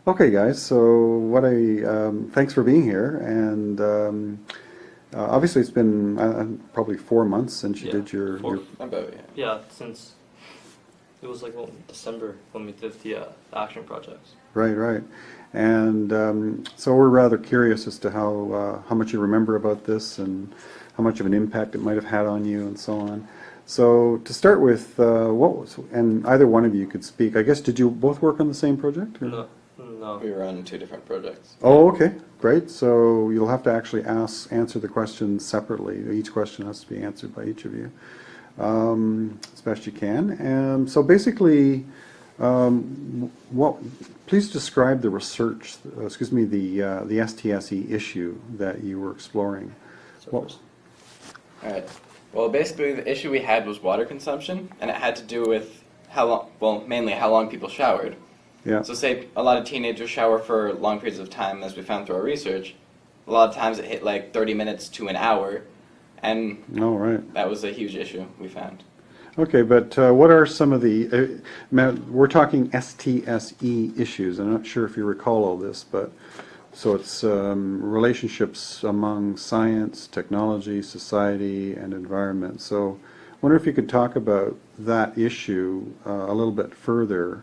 Okay, guys. So thanks for being here. And obviously, it's been probably 4 months since you Yeah, did your. About, yeah. Yeah, since it was like December when we did the action projects. Right, right. And so we're rather curious as to how much you remember about this and how much of an impact it might have had on you and so on. So to start with, and either one of you could speak. I guess, did you both work on the same project? Or? No, no. We were on 2 different projects. Oh, okay, great. So you'll have to actually answer the questions separately. Each question has to be answered by each of you as best you can. And so basically, please describe the research, the STSE issue that you were exploring. What- Alright. Well, basically the issue we had was water consumption, and it had to do with mainly how long people showered. Yeah. So say a lot of teenagers shower for long periods of time, as we found through our research. A lot of times it hit like 30 minutes to an hour, and Oh, right. that was a huge issue we found. Okay, but what are some of the, we're talking STSE issues. I'm not sure if you recall all this, but so it's relationships among science, technology, society, and environment. So I wonder if you could talk about that issue a little bit further.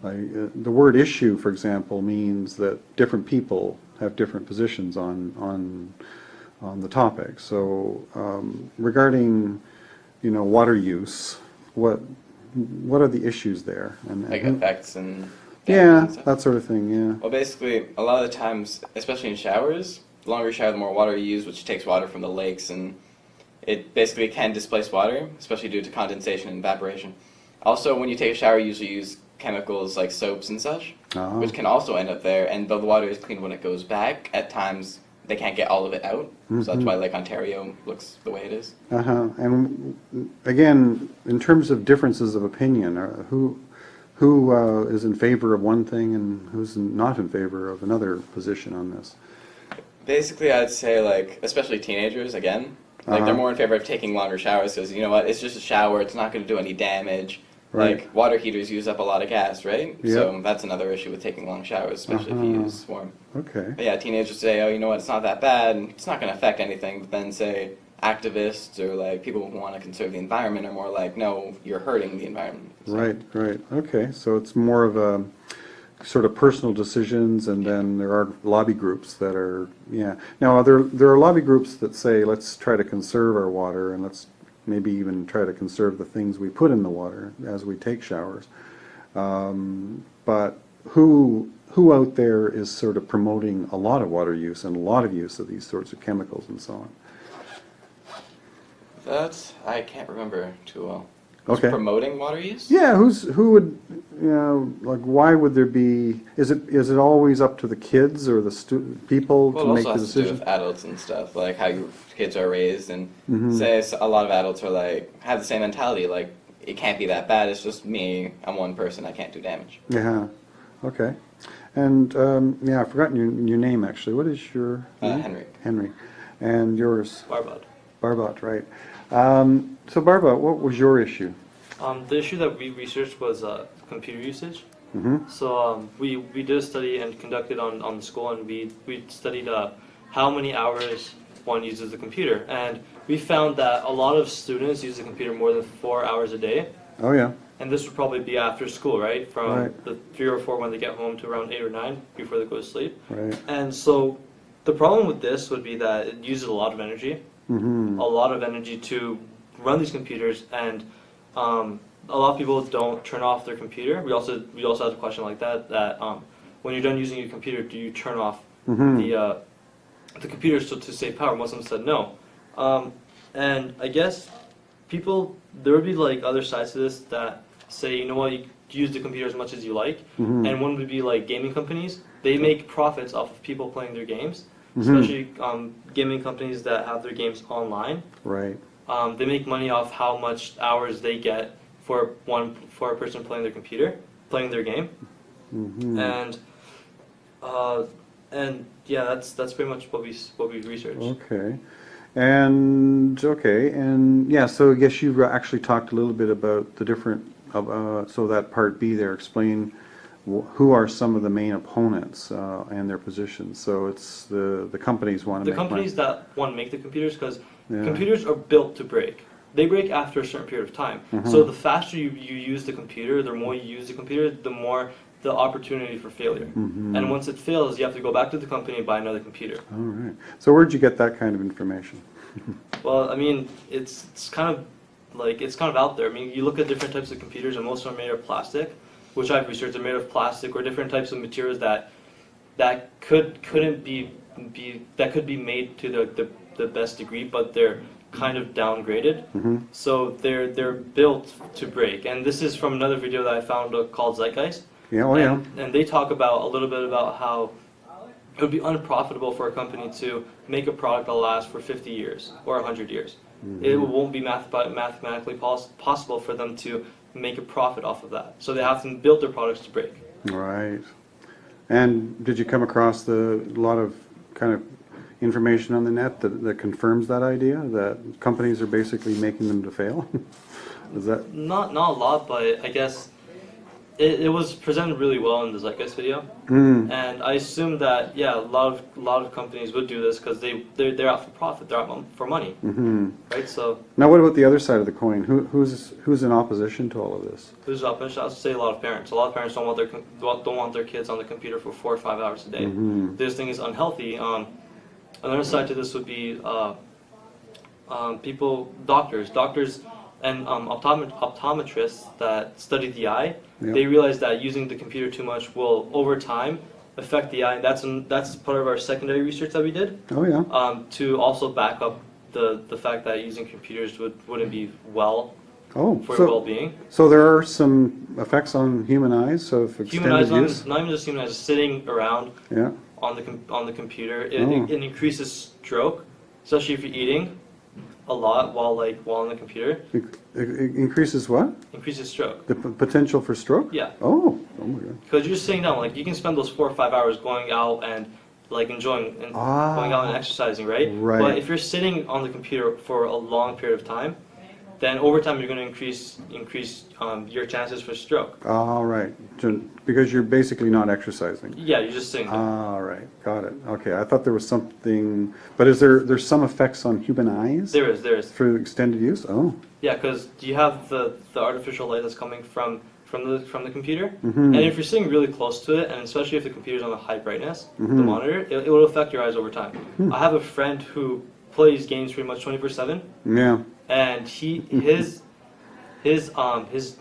The word issue, for example, means that different people have different positions on the topic. So regarding water use, what are the issues there? And Like effects and yeah, and stuff. that sort of thing. Yeah. Well, basically, a lot of the times, especially in showers, the longer you shower, the more water you use, which takes water from the lakes, and it basically can displace water, especially due to condensation and evaporation. Also, when you take a shower, you usually use chemicals like soaps and such, Ah. which can also end up there, and though the water is clean when it goes back, at times they can't get all of it out, so that's why Lake Ontario looks the way it is. Uh-huh. And again, in terms of differences of opinion, who is in favor of one thing and who's not in favor of another position on this? Basically, I'd say, like, especially teenagers, again, like, they're more in favor of taking longer showers, because, you know what, it's just a shower, it's not going to do any damage. Right. Like, water heaters use up a lot of gas, right? Yeah. So that's another issue with taking long showers, especially if you use warm. Okay. But yeah, teenagers say, oh, you know what, it's not that bad, and it's not going to affect anything, but then say activists or, like, people who want to conserve the environment are more like, no, you're hurting the environment. So, Right, right. Okay, so it's more of a sort of personal decisions, and then there are lobby groups that are, yeah. Now, there are lobby groups that say, let's try to conserve our water, and let's maybe even try to conserve the things we put in the water as we take showers. But who out there is sort of promoting a lot of water use and a lot of use of these sorts of chemicals and so on? That I can't remember too well. Okay. Promoting water use? Yeah, who would, like, why would there be, is it always up to the kids or the people Well, to it make also the has to do decision? with adults and stuff, like how your kids are raised, and Mm-hmm. say a lot of adults are like, have the same mentality, like, it can't be that bad, it's just me, I'm one person, I can't do damage. Yeah, okay. And, yeah, I've forgotten your name, actually. What is your name? Henry. Henry. And yours? Barbad. Barbot, right. So Barbot, what was your issue? The issue that we researched was computer usage. Mm-hmm. So we did a study and conducted on the school, and we studied how many hours one uses the computer, and we found that a lot of students use the computer more than 4 hours a day, Oh, yeah. and this would probably be after school, right? From Right. the 3 or 4 when they get home to around 8 or 9 before they go to sleep. Right. And so the problem with this would be that it uses a lot of energy, Mm-hmm. a lot of energy to run these computers, and a lot of people don't turn off their computer. We also had a question like that when you're done using your computer, do you turn off Mm-hmm. the computer to save power? Most of them said no. And I guess there would be like other sides to this that say, you know what, you use the computer as much as you like, Mhm. and one would be like gaming companies. They make profits off of people playing their games, Mhm. especially gaming companies that have their games online. Right. They make money off how much hours they get for a person playing their game, Mm-hmm. and yeah, that's pretty much what we researched. Okay. And yeah, so I guess you actually talked a little bit about the different, so that part B there, explain who are some of the main opponents and their positions. So it's the companies want to The make money. companies that want to make the computers, because Yeah. computers are built to break. They break after a certain period of time. Mm-hmm. So the faster you use the computer, the more you use the computer, the more the opportunity for failure. Mm-hmm. And once it fails, you have to go back to the company and buy another computer. All right. So where'd you get that kind of information? Well, I mean, it's kind of out there. I mean, you look at different types of computers, and most of them are made of plastic, which I've researched are made of plastic or different types of materials that couldn't be that could be made to the best degree, but they're kind of downgraded. Mm-hmm. So they're built to break. And this is from another video that I found called Zeitgeist. Yeah, oh yeah. And they talk about a little bit about how it would be unprofitable for a company to make a product that'll last for 50 years or 100 years. Mm-hmm. It won't be mathematically possible for them to make a profit off of that. So they have to build their products to break. Right. And did you come across a lot of kind of information on the net that confirms that idea, that companies are basically making them to fail? Is that? Not a lot, but I guess it was presented really well in the Zeitgeist video. Mm. And I assume that, yeah, a lot of companies would do this because they're out for profit, they're out for money, Mm-hmm. right? So Now, what about the other side of the coin? Who's in opposition to all of this? who's up? I would say a lot of parents. A lot of parents don't want their kids on the computer for 4 or 5 hours a day. Mm-hmm. This thing is unhealthy. Another side to this would be doctors and optometrists that study the eye. Yeah. They realize that using the computer too much will, over time, affect the eye. And that's part of our secondary research that we did, Oh yeah. to also back up the fact that using computers wouldn't be well Oh, for your well-being. so there are some effects on human eyes of extended Human eyes, use? not even just human eyes, sitting around Yeah. on the computer, it Oh. increases stroke, especially if you're eating a lot while on the computer. It increases what? Increases stroke. The potential for stroke? Yeah, Oh my God. because you're just sitting down. Like you can spend those 4 or 5 hours going out and like enjoying and Ah. going out and exercising, right? Right. But if you're sitting on the computer for a long period of time, then over time you're going to increase your chances for stroke. All right. Because you're basically not exercising. Yeah, you're just sitting there. All right. Got it. Okay. I thought there was something, but there's some effects on human eyes There is. through extended use? Oh. Yeah, because you have the artificial light that's coming from the computer, Mhm. and if you're sitting really close to it, and especially if the computer's on a high brightness, the Mhm. monitor, it will affect your eyes over time. I have a friend who plays games pretty much 24/7, Yeah. and his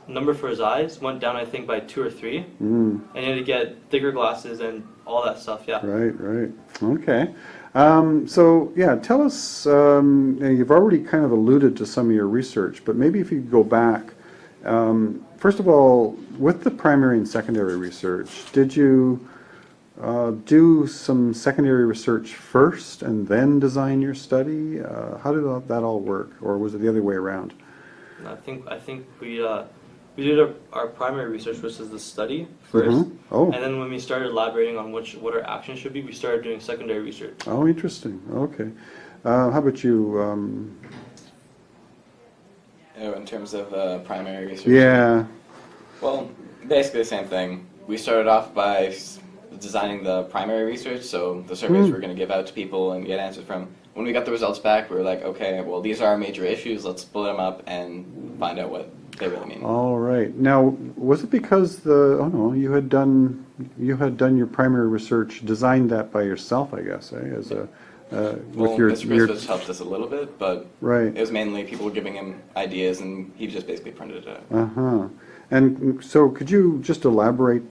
number for his eyes went down, I think, by 2 or 3, Mm. and he had to get thicker glasses and all that stuff. Yeah. Right. Okay. So, yeah, tell us, now you've already kind of alluded to some of your research, but maybe if you could go back, first of all, with the primary and secondary research, did you do some secondary research first and then design your study? How did that all work, or was it the other way around? And I think we did our primary research, which is the study first. Mhm. Oh. And then when we started elaborating on what our actions should be, we started doing secondary research. Oh, interesting. Okay. How about you? In terms of primary research. Yeah. Well, basically the same thing. We started off by designing the primary research, so the surveys we're going to give out to people and get answers from. When we got the results back, we were like, okay, well, these are our major issues. Let's split them up and find out what they really mean. All right. Now, was it because you had done your primary research, designed that by yourself, I guess, Well, with your Mr. Christmas helped us a little bit, but right. it was mainly people giving him ideas, and he just basically printed it out. Uh-huh. And so could you just elaborate,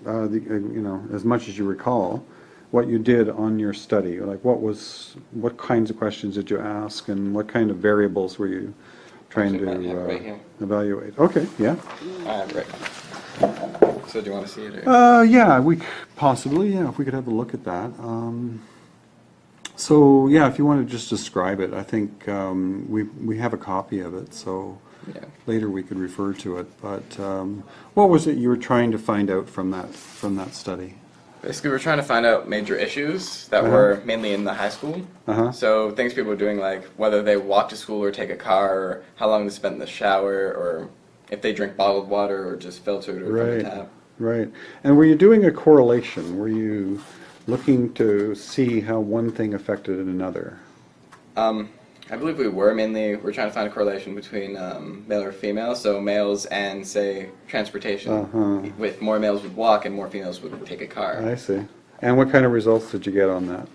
as much as you recall, what you did on your study? Like what kinds of questions did you ask, and what kind of variables were you trying Actually, might have it right to here. evaluate? Okay, yeah. Right. So do you want to see it? Yeah, possibly, if we could have a look at that. So, yeah, if you want to just describe it, I think we have a copy of it, so Yeah. later we could refer to it. But what was it you were trying to find out from that study? Basically, we're trying to find out major issues that Uh-huh. were mainly in the high school. Uh-huh. So things people were doing, like whether they walk to school or take a car, or how long they spend in the shower, or if they drink bottled water or just filtered or from Right. the tap. right. And were you doing a correlation? Were you looking to see how one thing affected another? I believe we're trying to find a correlation between male or female, so males and, say, transportation. Uh-huh. With more males would walk and more females would take a car. I see. And what kind of results did you get on that?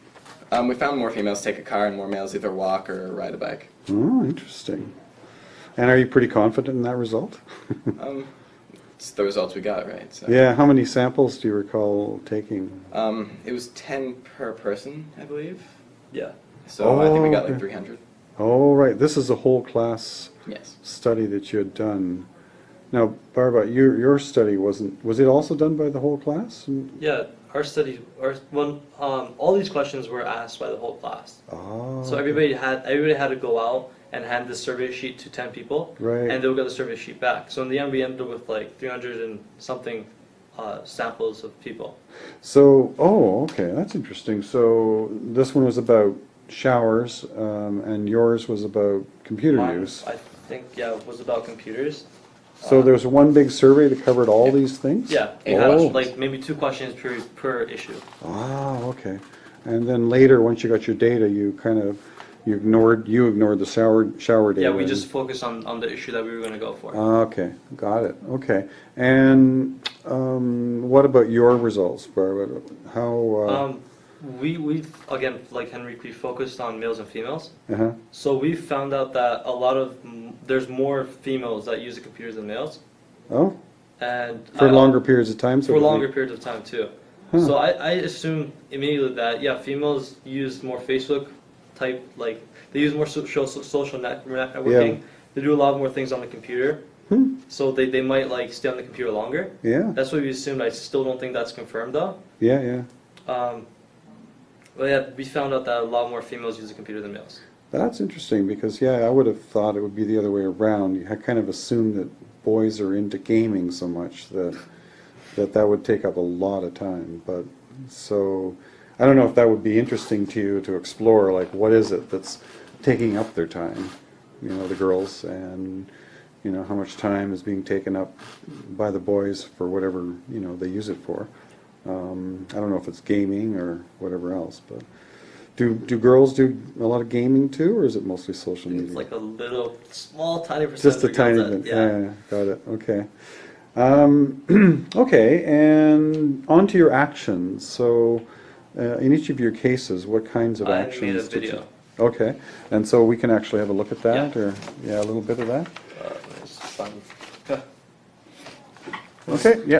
We found more females take a car and more males either walk or ride a bike. Oh, interesting. And are you pretty confident in that result? It's the results we got, right? So. Yeah, how many samples do you recall taking? It was 10 per person, I believe. Yeah. So I think we got okay. like 300. Oh, right, this is a whole class Yes. study that you had done. Now, Barbara, your study was it also done by the whole class? Yeah, our study, all these questions were asked by the whole class. Oh, So everybody had to go out and hand this survey sheet to 10 people, Right. and they'll get the survey sheet back. So in the end, we ended up with like 300 and something samples of people. So, okay, that's interesting. So this one was about showers, and yours was about computer Mine, use. I think, yeah, was about computers. So there's one big survey that covered all these things? Yeah, Oh. you had like maybe 2 questions per issue. Ah, okay. And then later, once you got your data, you ignored the shower data. Yeah, we just focused on the issue that we were going to go for. Okay, got it. Okay. And what about your results, Barbara? How? We again, like Henrik, we focused on males and females. Uh-huh. So we found out that there's more females that use the computers than males, Oh, and for longer periods of time. for longer periods of time too. Huh. So I assume immediately that females use more Facebook type, like they use more social networking. Yeah. They do a lot more things on the computer. Hmm. So they might like stay on the computer longer. Yeah. That's what we assumed. I still don't think that's confirmed though. Yeah. Well, yeah, we found out that a lot more females use the computer than males. That's interesting because I would have thought it would be the other way around. I kind of assumed that boys are into gaming so much that would take up a lot of time. But so I don't know if that would be interesting to you to explore. Like, what is it that's taking up their time? You know, the girls, and you know how much time is being taken up by the boys for whatever they use it for. I don't know if it's gaming or whatever else, but do girls do a lot of gaming too, or is it mostly social media? It's like a little, small, tiny percentage. Just a of girls tiny that- bit. Yeah, got it. Okay. Okay, and on to your actions. So, in each of your cases, what kinds of I actions? made a did you- video. Okay, and so we can actually have a look at that, Yeah. or a little bit of that. It's fun. Okay. Yeah.